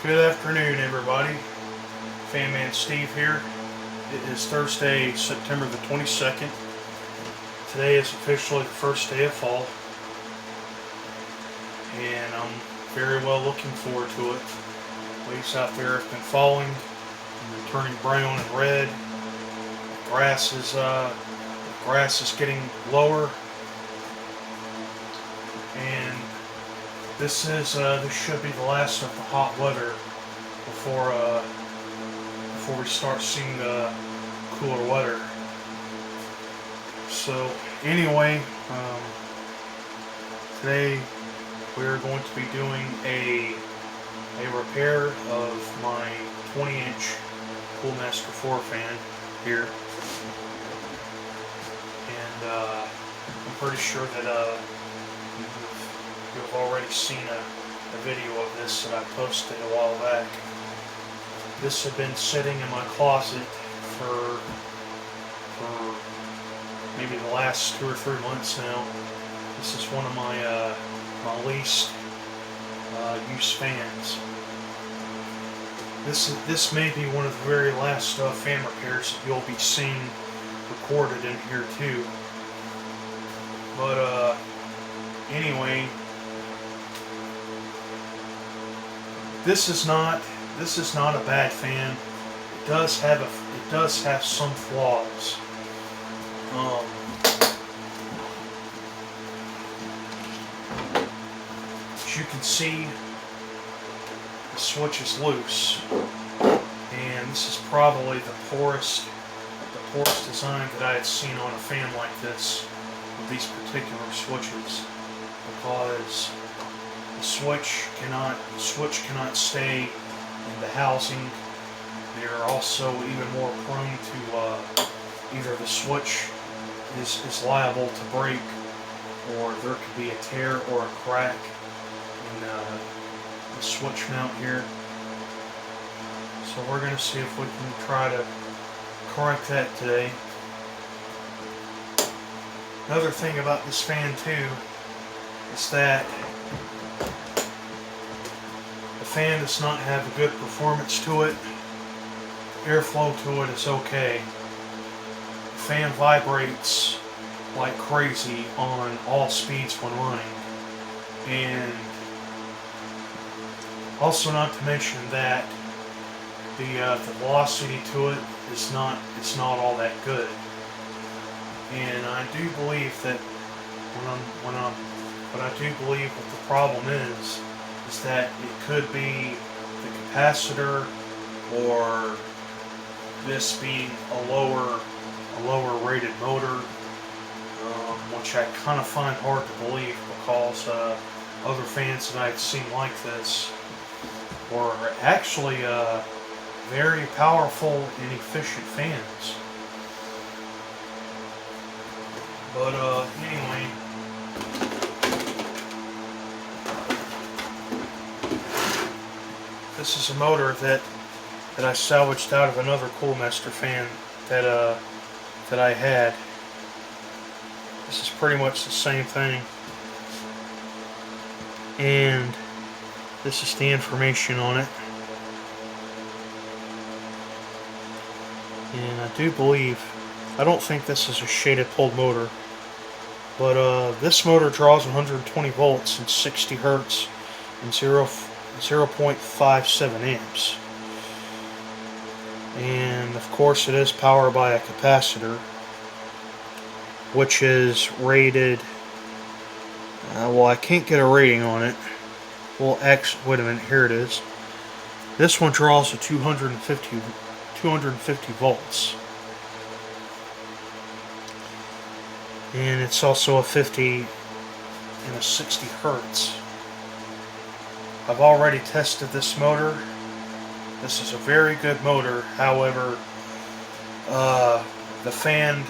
Good afternoon, everybody. Fanman Steve here. It is Thursday, September the 22nd. Today is officially the first day of fall, and I'm very well looking forward to it. Leaves out there have been falling, and they're turning brown and red. The grass is getting lower, and this should be the last of the hot weather before we start seeing the cooler weather. So anyway, today we are going to be doing a repair of my 20-inch Coolmaster 4 fan here, and I'm pretty sure that you've already seen a video of this that I posted a while back. This had been sitting in my closet for maybe the last 2 or 3 months now. This is one of my least used fans. This may be one of the very last fan repairs that you'll be seeing recorded in here too. But anyway, this is not a bad fan. It does have some flaws. As you can see, the switch is loose, and this is probably the poorest design that I had seen on a fan like this with these particular switches, because the switch cannot stay in the housing. They're also even more prone to either the switch is liable to break, or there could be a tear or a crack in the switch mount here. So we're going to see if we can try to correct that today. Another thing about this fan too is that the fan does not have a good performance to it. Airflow to it is okay. The fan vibrates like crazy on all speeds when running, and also not to mention that the velocity to it is not all that good. And I do believe that what I do believe what the problem is that it could be the capacitor, or this being a lower rated motor, which I kind of find hard to believe, because other fans that I've seen like this were actually very powerful and efficient fans. But anyway, this is a motor that I salvaged out of another Coolmaster fan that I had. This is pretty much the same thing, and this is the information on it. And I don't think this is a shaded pulled motor, but this motor draws 120 volts and 60 hertz and 0.57 amps. And of course it is powered by a capacitor, which is rated, well, I can't get a rating on it. Well, wait a minute, here it is. This one draws a 250 volts. And it's also a 50 and a 60 hertz. I've already tested this motor. This is a very good motor. However, the fan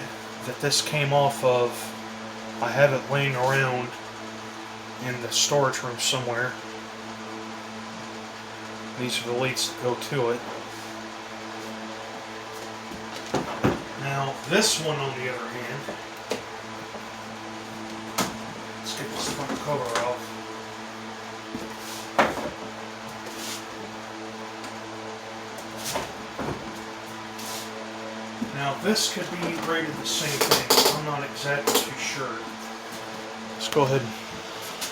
that this came off of, I have it laying around in the storage room somewhere. These are the leads that go to it. Now, this one, on the other hand, let's get this front cover off. Now, this could be rated the same thing. I'm not exactly too sure. Let's go ahead and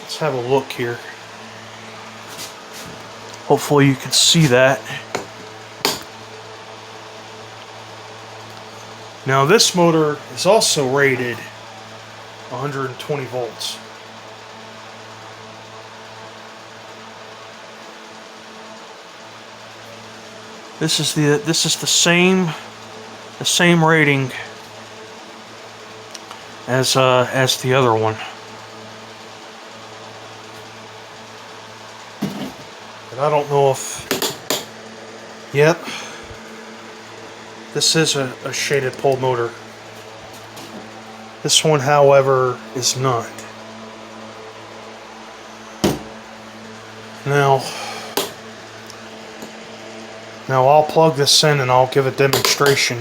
let's have a look here. Hopefully you can see that. Now, this motor is also rated 120 volts. This is the same rating as the other one. But I don't know if. Yep. This is a shaded pole motor. This one, however, is not. Now I'll plug this in and I'll give a demonstration,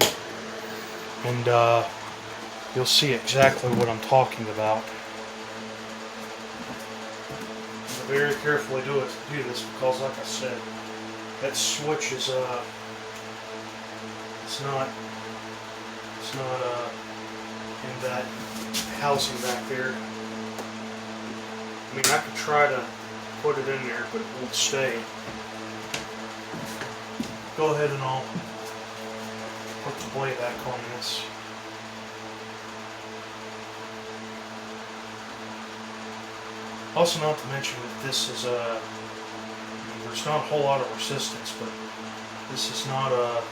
and you'll see exactly what I'm talking about. I'm very carefully do this because, like I said, that switch is it's not in that housing back there. I mean, I could try to put it in there, but it won't stay. Go ahead and I'll put the blade back on this. Also, not to mention that this is there's not a whole lot of resistance, but this is not the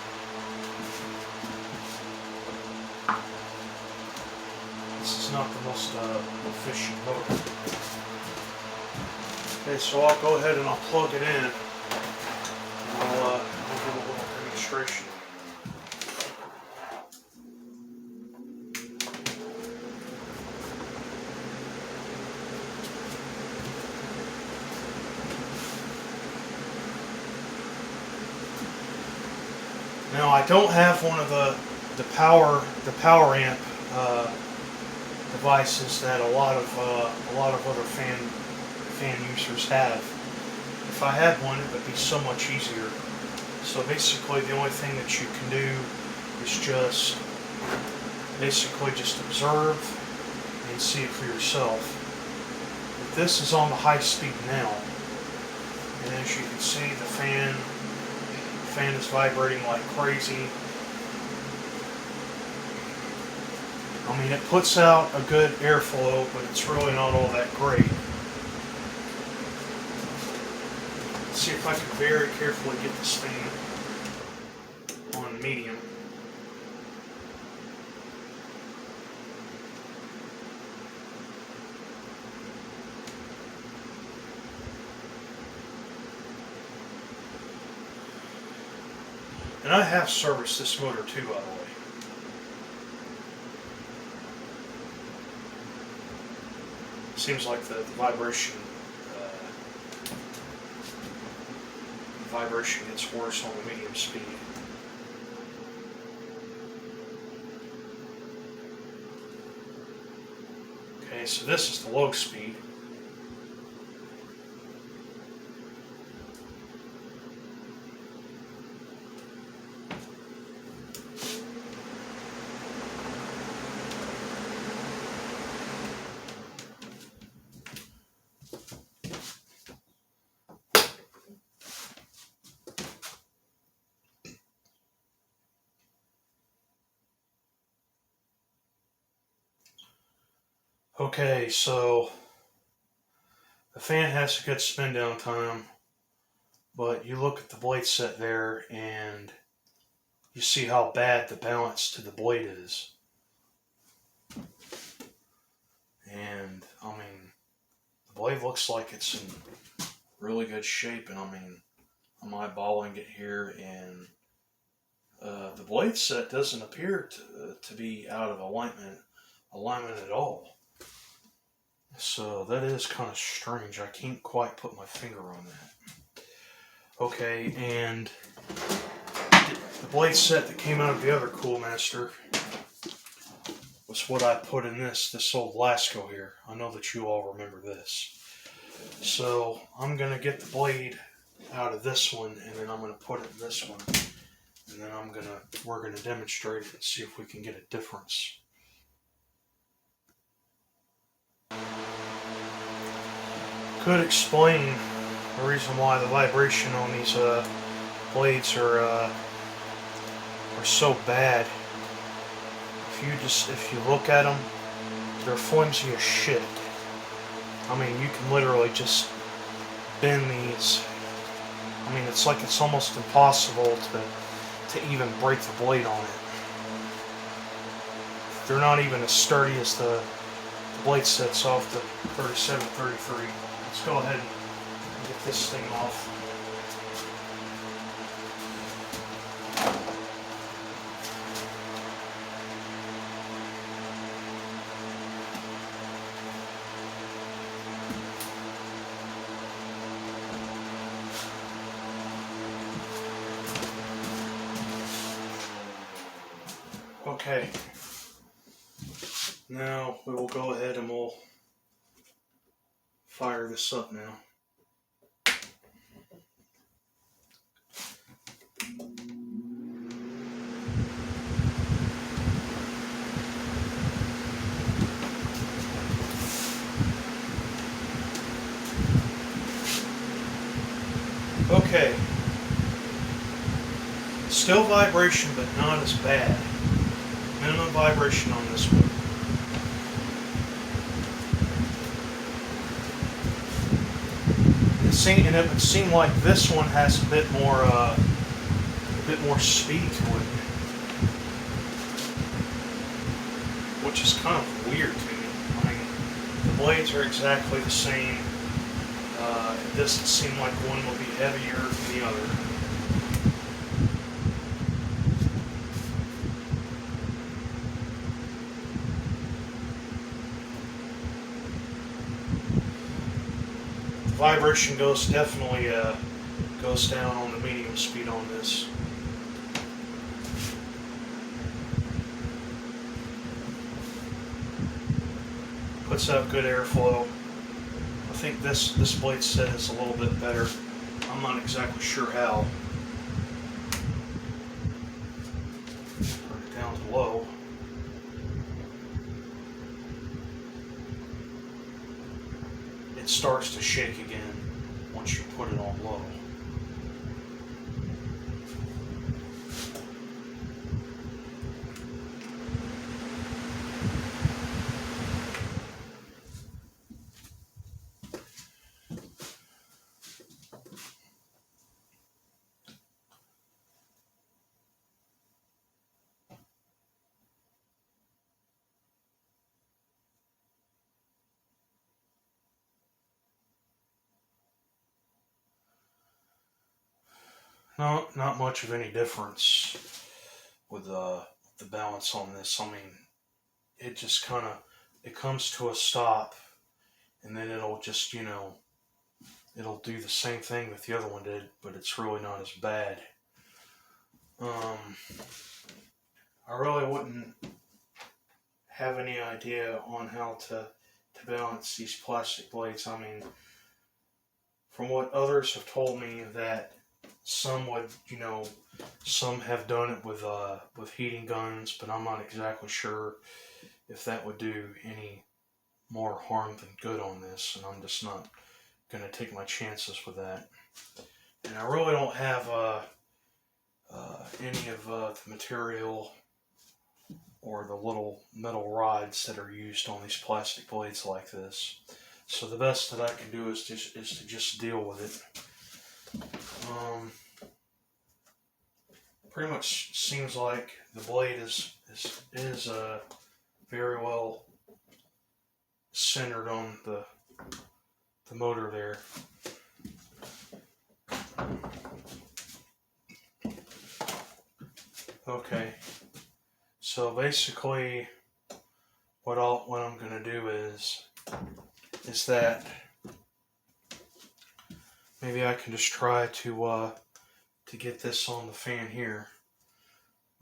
most efficient motor. Okay, so I'll go ahead and I'll plug it in, and I'll give a little demonstration. Now, I don't have one of the power amp devices that a lot of other fan users have. If I had one, it would be so much easier. So basically, the only thing that you can do is just observe and see it for yourself. But this is on the high speed now, and as you can see, the fan is vibrating like crazy. I mean, it puts out a good airflow, but it's really not all that great. Let's see if I can very carefully get this thing on medium. And I have serviced this motor too, by the way. Seems like the vibration gets worse on the medium speed. Okay, so this is the low speed. Okay, so the fan has a good spin down time, but you look at the blade set there and you see how bad the balance to the blade is. And I mean, the blade looks like it's in really good shape, and I mean, I'm eyeballing it here, and the blade set doesn't appear to be out of alignment at all. So that is kind of strange. I can't quite put my finger on that. Okay, and the blade set that came out of the other Coolmaster was what I put in this old Lasko here. I know that you all remember this. So I'm going to get the blade out of this one, and then I'm going to put it in this one. and then we're gonna demonstrate it and see if we can get a difference. Could explain the reason why the vibration on these blades are so bad. If you look at them, they're flimsy as shit. I mean, you can literally just bend these. I mean, it's like it's almost impossible to even break the blade on it. They're not even as sturdy as the blade sets off the 3733. Let's go ahead and get this thing off. Okay, now we will go ahead and we'll fire this up now. Okay, still vibration, but not as bad. Minimum vibration on this one. And it would seem like this one has a bit more speed to it, which is kind of weird to me. I mean, the blades are exactly the same. It doesn't seem like one will be heavier than the other. Vibration definitely goes down on the medium speed on this. Puts out good airflow. I think this blade set is a little bit better. I'm not exactly sure how. Turn it down to low. It starts to shake again once you put it on low. No, not much of any difference with the balance on this. I mean, it just it comes to a stop, and then it'll just, it'll do the same thing that the other one did, but it's really not as bad. I really wouldn't have any idea on how to balance these plastic blades. I mean, from what others have told me, that some would, some have done it with heating guns, but I'm not exactly sure if that would do any more harm than good on this, and I'm just not going to take my chances with that. And I really don't have any of the material or the little metal rods that are used on these plastic blades like this. So the best that I can do is to just deal with it. Pretty much seems like the blade is very well centered on the motor there. Okay, so basically what I'm gonna do is that maybe I can just try to get this on the fan here,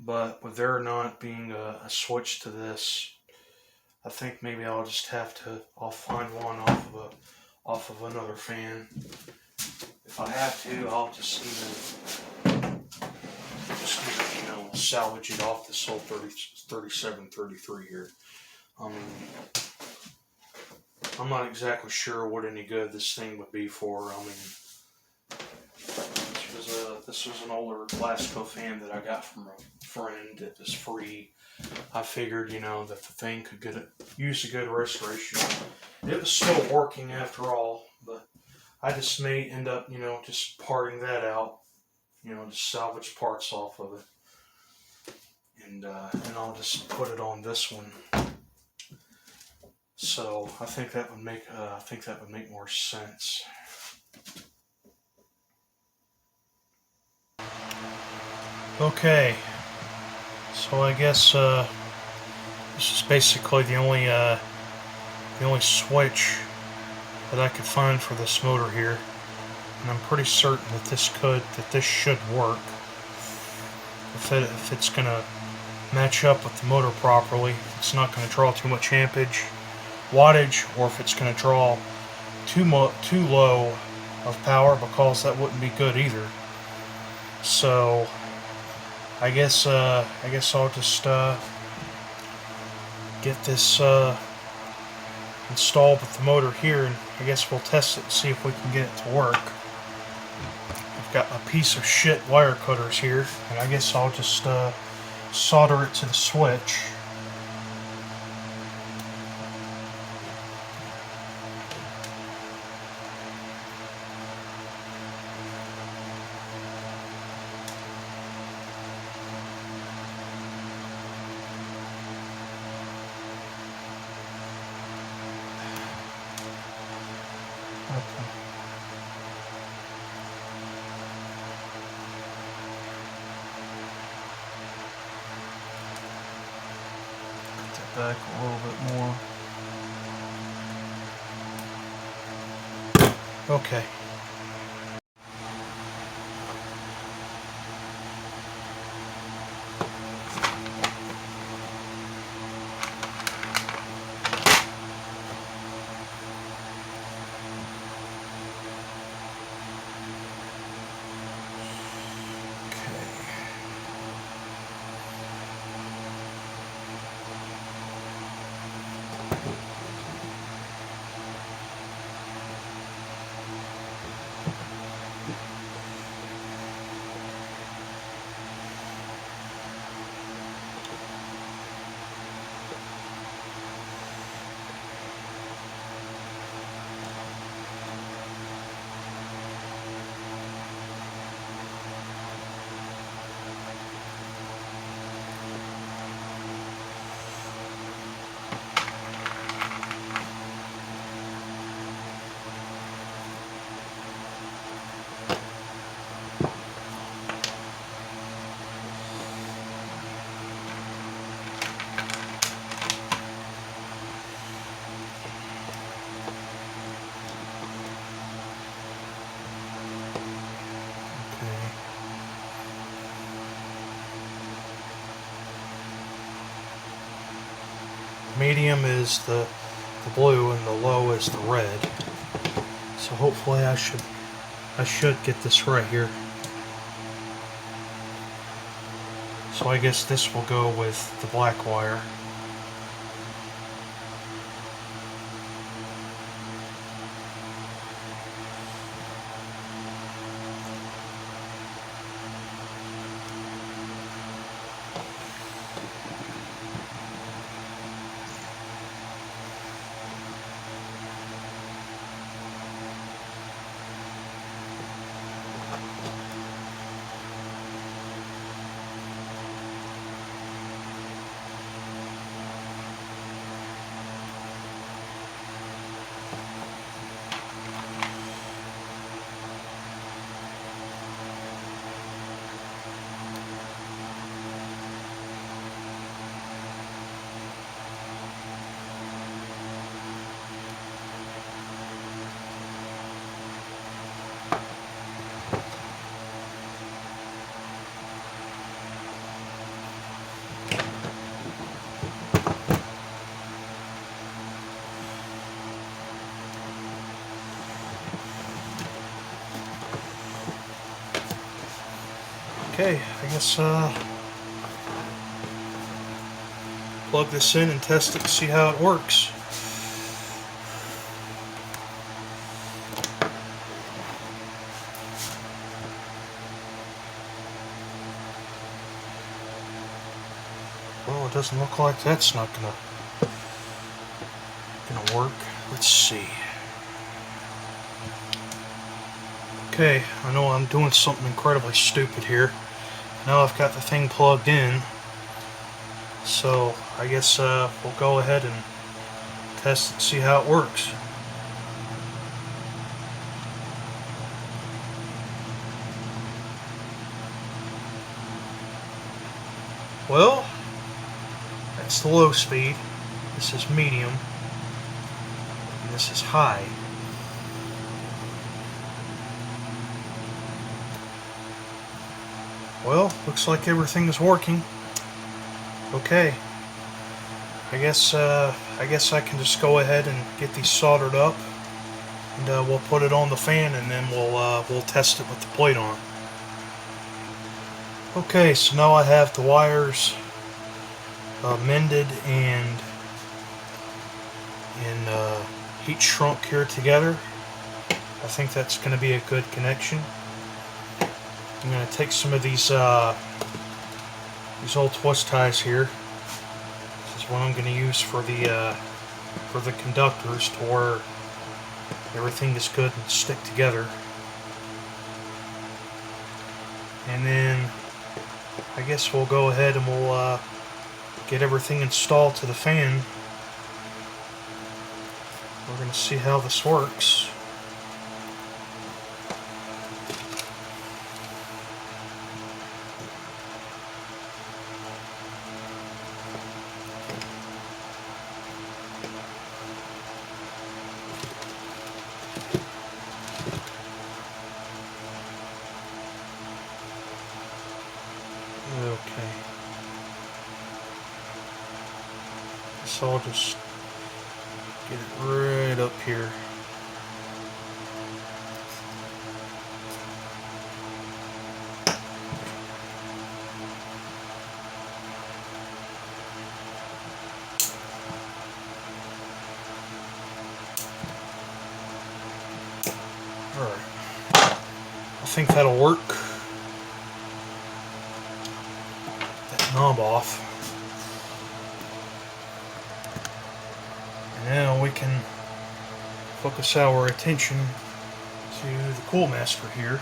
but with there not being a switch to this, I think maybe I'll find one off of another fan. If I have to, I'll just need to salvage it off this whole 3733 here. I mean, I'm not exactly sure what any good this thing would be for. I mean, this was an older Glasgow fan that I got from a friend. It was free. I figured, that the thing could use a good restoration. It was still working after all, but I just may end up, just parting that out, just salvage parts off of it, and I'll just put it on this one. So I think that would make more sense. Okay, so I guess this is basically the only switch that I could find for this motor here, and I'm pretty certain that this should work if it's gonna match up with the motor properly. If it's not gonna draw too much amperage, wattage, or if it's gonna draw too low of power, because that wouldn't be good either. So I guess I'll just get this installed with the motor here, and I guess we'll test it and see if we can get it to work. I've got a piece of shit wire cutters here, and I guess I'll just solder it to the switch. Back a little bit more. Okay. Medium is the blue and the low is the red. So hopefully I should get this right here. So I guess this will go with the black wire. Okay, I guess plug this in and test it to see how it works. Well, it doesn't look like that's not gonna work. Let's see. Okay, I know I'm doing something incredibly stupid here. Now I've got the thing plugged in, so I guess we'll go ahead and test it and see how it works. Well, that's the low speed. This is medium. And this is high. Well, looks like everything is working. Okay. I guess I can just go ahead and get these soldered up, and we'll put it on the fan, and then we'll test it with the plate on. Okay, so now I have the wires mended and heat shrunk here together. I think that's going to be a good connection. I'm going to take some of these old twist ties here. This is what I'm going to use for the conductors, to where everything is good and stick together. And then I guess we'll go ahead and we'll get everything installed to the fan. We're going to see how this works. Okay. So I'll just get it right up here. Alright. I think that'll work. That knob off. And now we can focus our attention to the cool master here.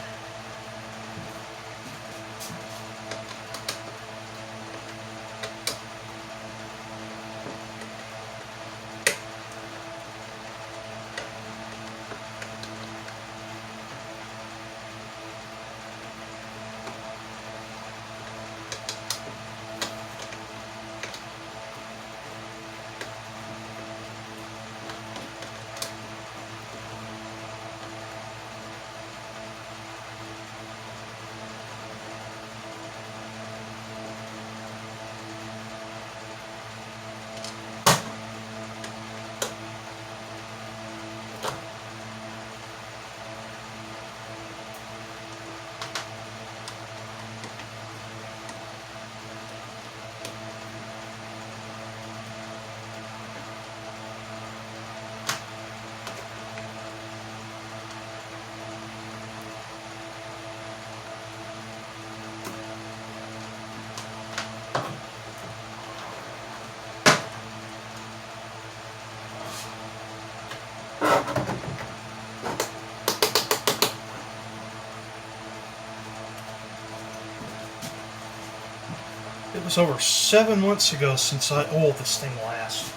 It was over 7 months ago since I oiled this thing last,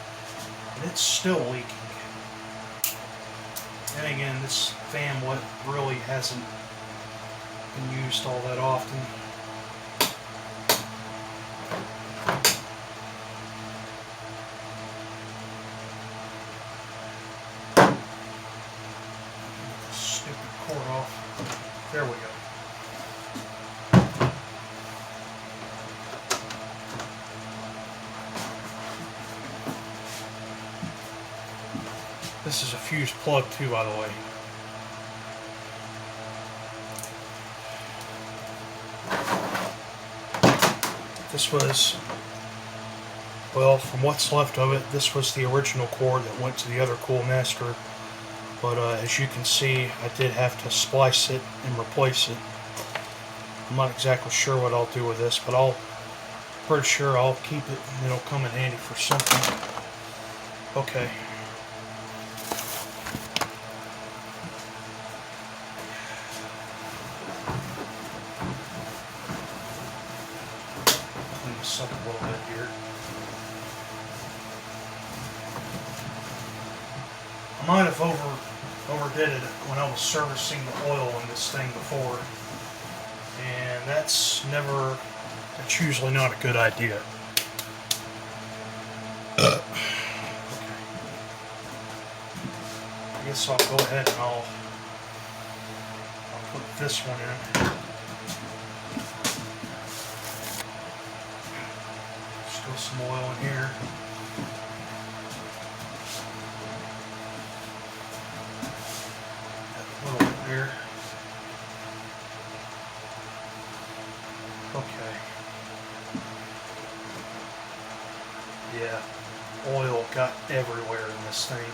and it's still leaking. And again, this fan really hasn't been used all that often. Get this stupid cord off. There we go. This is a fused plug too, by the way. This was Well, from what's left of it, this was the original cord that went to the other Cool Master. But as you can see, I did have to splice it and replace it. I'm not exactly sure what I'll do with this, but pretty sure I'll keep it and it'll come in handy for something. Okay. Clean this up a little bit here. I might have overdid it when I was servicing the oil in this thing before, and that's usually not a good idea. Okay. I guess I'll go ahead and I'll put this one in. Still some oil in here. A little bit there. Okay. Yeah, oil got everywhere in this thing.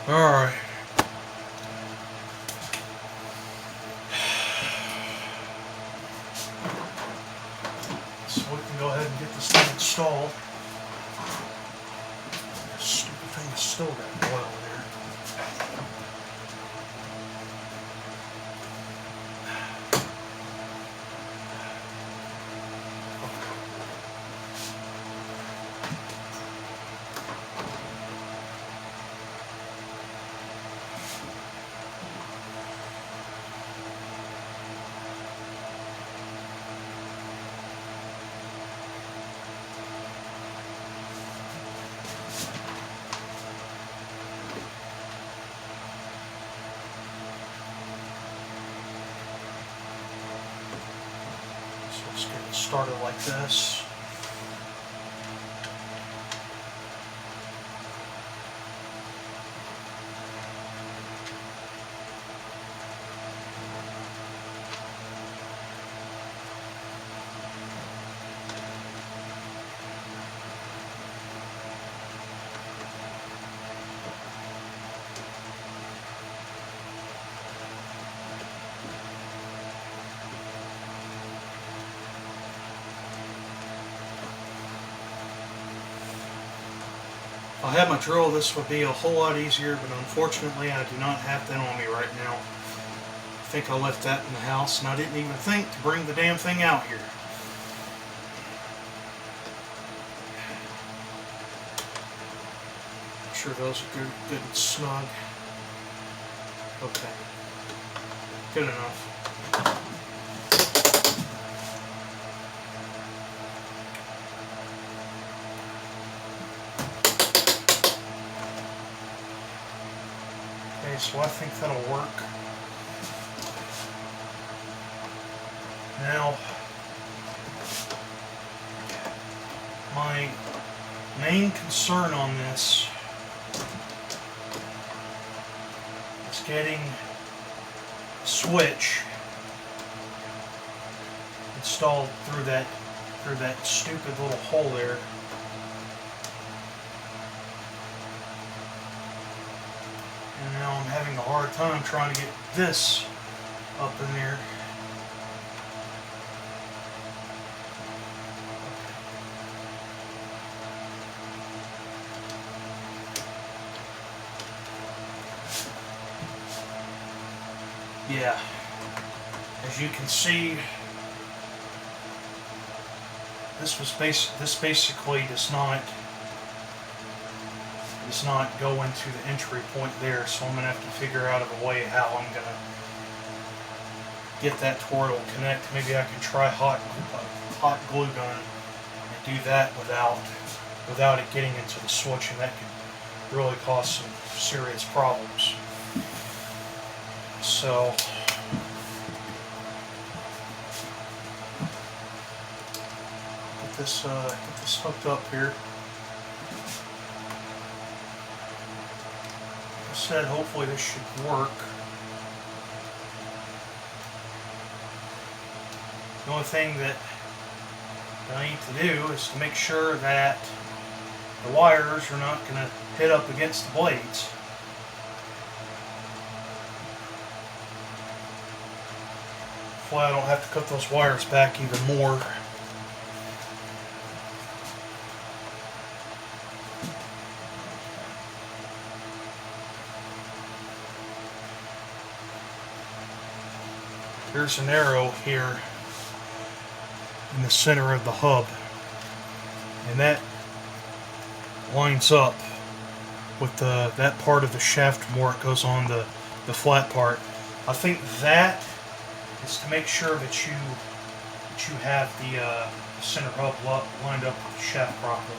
Alright. So we can go ahead and get this thing installed. This stupid thing has still got oil in there. Let's get it started like this. If I had my drill, this would be a whole lot easier, but unfortunately I do not have that on me right now. I think I left that in the house, and I didn't even think to bring the damn thing out here. Make sure those are good and snug. Okay. Good enough. Okay, so I think that'll work. Now, my main concern on this is getting the switch installed through that stupid little hole there. And now I'm having a hard time trying to get this up in there. Yeah, as you can see, this basically does not go into the entry point there, so I'm going to have to figure out a way how I'm going to get that to where it'll connect. Maybe I can try hot glue gun and do that without it getting into the switch, and that could really cause some serious problems. So get this hooked up here. Like I said, hopefully this should work. The only thing that I need to do is to make sure that the wires are not going to hit up against the blades. Hopefully I don't have to cut those wires back even more. There's an arrow here in the center of the hub, and that lines up with that part of the shaft more it goes on the flat part. I think that is to make sure that you have the center hub lined up with the shaft properly.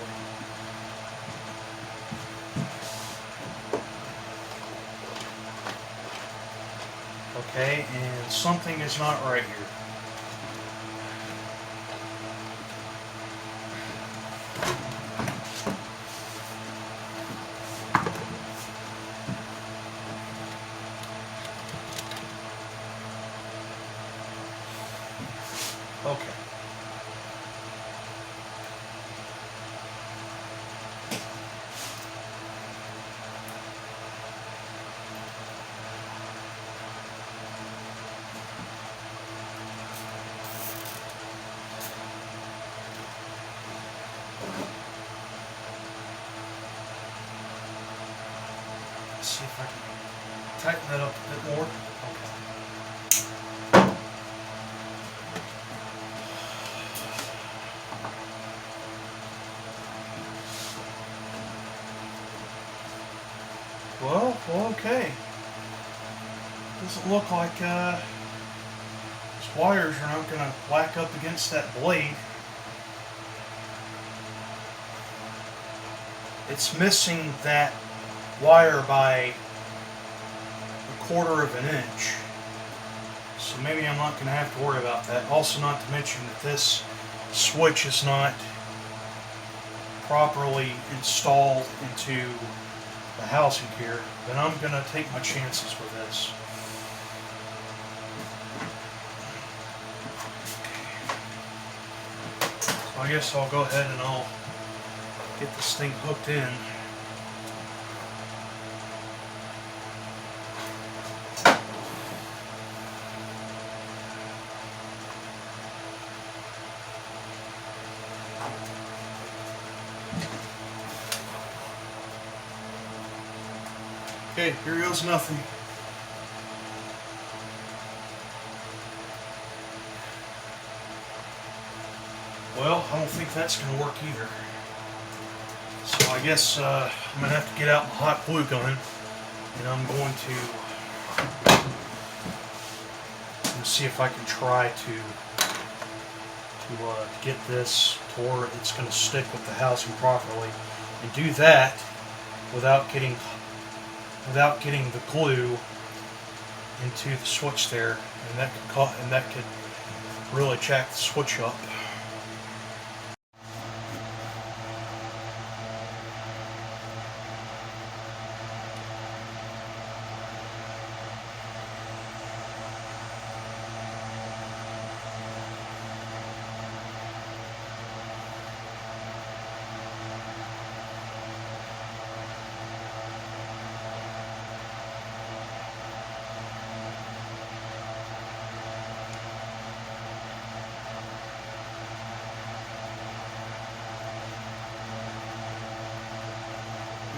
Okay, and something is not right here. Okay. Let's see if I can tighten that up a bit more. Okay. Well, okay. Doesn't look like these wires are not going to whack up against that blade. It's missing that wire by 1/4 of an inch. So maybe I'm not going to have to worry about that. Also, not to mention that this switch is not properly installed into the housing here, then I'm going to take my chances with this. So I guess I'll go ahead and I'll get this thing hooked in. Okay, here goes nothing. Well, I don't think that's going to work either. So I guess I'm going to have to get out my hot glue gun, and I'm going to see if I can try to get this to where it's going to stick with the housing properly, and do that without getting the glue into the switch there, and that could really jack the switch up.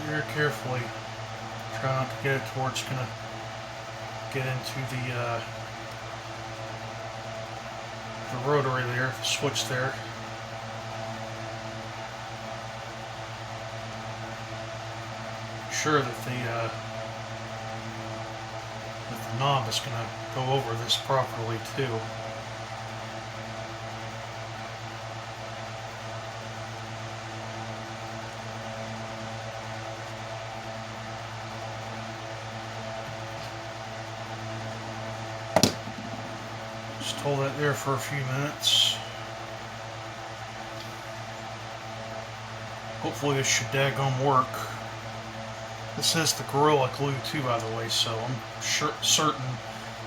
Very carefully, try not to get it to where it's going to get into the rotary there, the switch there. Sure that the knob is going to go over this properly too. Just hold that there for a few minutes. Hopefully this should daggone work. This is the Gorilla Glue too, by the way, so I'm certain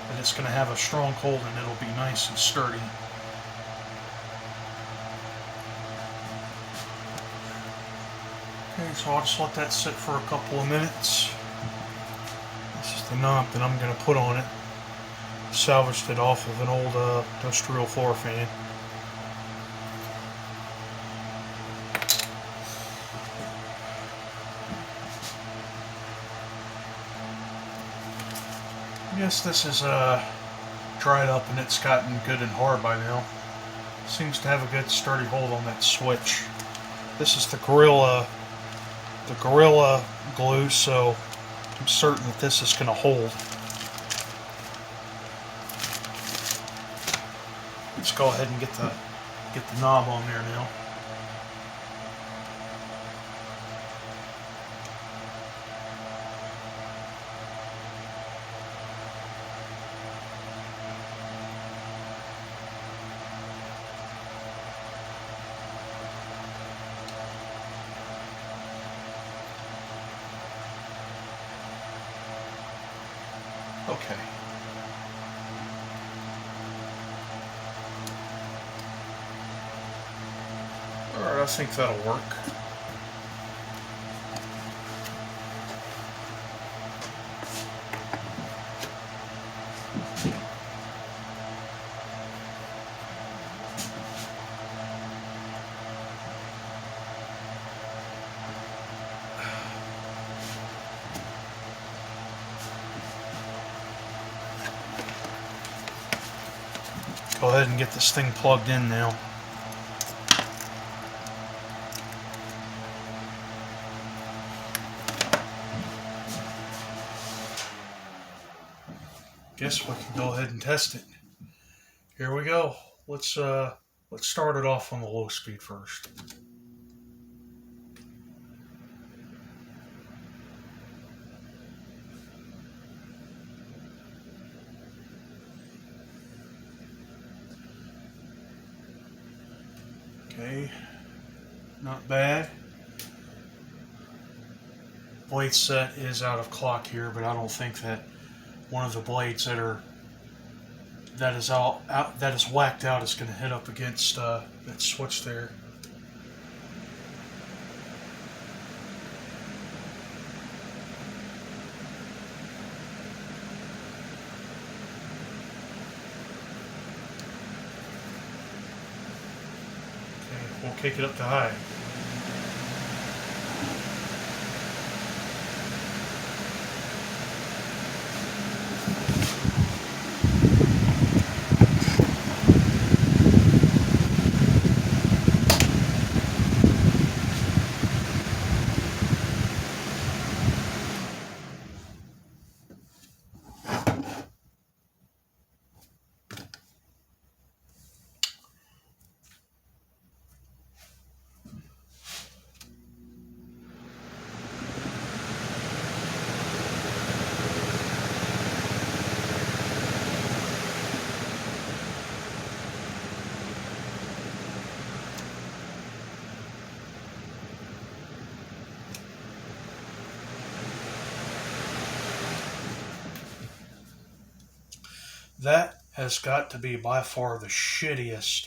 that it's going to have a strong hold and it'll be nice and sturdy. Okay, so I'll just let that sit for a couple of minutes. This is the knob that I'm going to put on it. Salvaged it off of an old industrial floor fan. Yes, this is dried up and it's gotten good and hard by now. Seems to have a good sturdy hold on that switch. This is the Gorilla glue, so I'm certain that this is going to hold. Let's go ahead and get the knob on there now. Okay. Alright, I think that'll work. Go ahead and get this thing plugged in now. Guess we can go ahead and test it. Here we go. Let's start it off on the low speed first. Okay, not bad. Blade set is out of clock here, but I don't think that one of the blades that is whacked out is going to hit up against that switch there. Okay, we'll kick it up to high. That has got to be by far the shittiest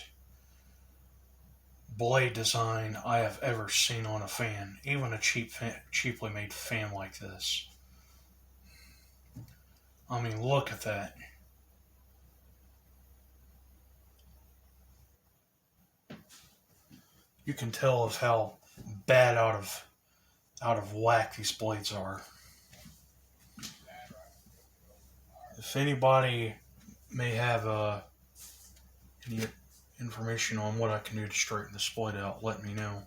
blade design I have ever seen on a fan. Even a cheaply made fan like this. I mean, look at that. You can tell of how bad out of whack these blades are. If anybody may have any information on what I can do to straighten this blade out, let me know.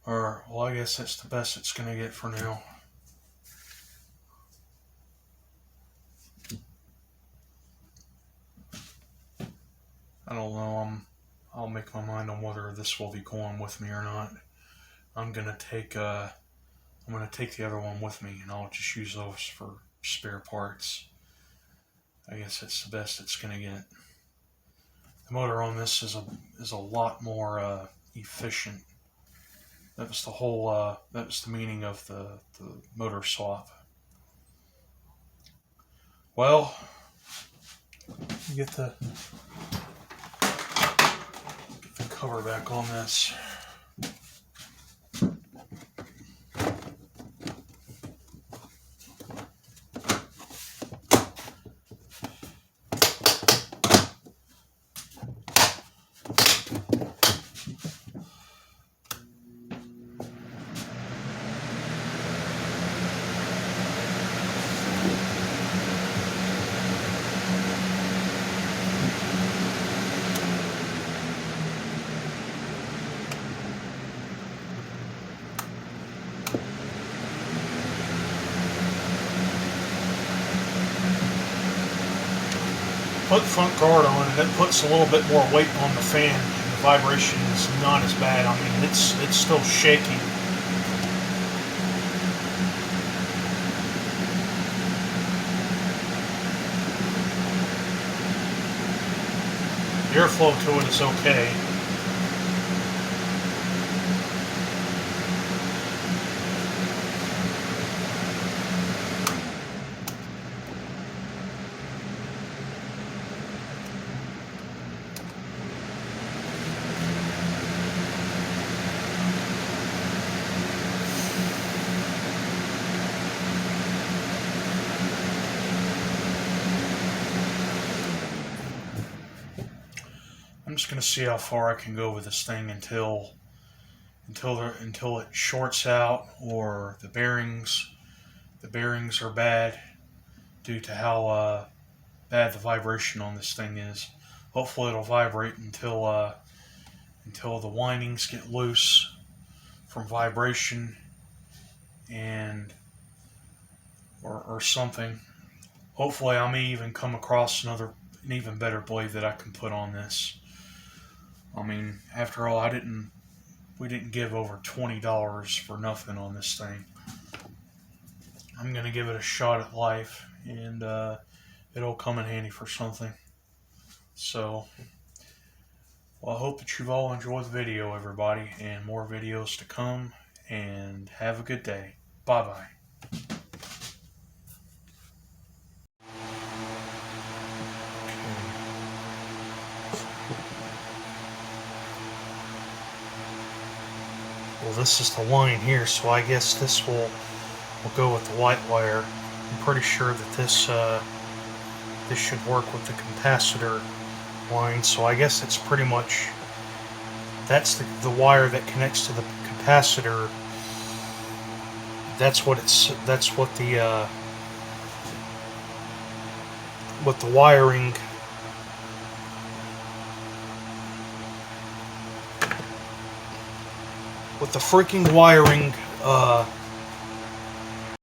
Or, well, I guess that's the best it's going to get for now. I don't know. I'll make my mind on whether this will be going with me or not. I'm gonna take the other one with me, and I'll just use those for spare parts. I guess that's the best it's gonna get. The motor on this is a lot more efficient. That was the meaning of the motor swap. Well, Get the cover back on this. Put the front guard on, and it puts a little bit more weight on the fan, and the vibration is not as bad. I mean, it's still shaking. The airflow to it is okay. I'm just gonna see how far I can go with this thing until it shorts out, or the bearings are bad due to how bad the vibration on this thing is. Hopefully it'll vibrate until the windings get loose from vibration, and or something. Hopefully I may even come across an even better blade that I can put on this. I mean, after all, we didn't give over $20 for nothing on this thing. I'm gonna give it a shot at life, and it'll come in handy for something. So, well, I hope that you've all enjoyed the video, everybody, and more videos to come, and have a good day. Bye-bye. Well, this is the line here, so I guess this will go with the white wire. I'm pretty sure that this should work with the capacitor line, so I guess it's pretty much, that's the wire that connects to the capacitor. That's what the wiring with the freaking wiring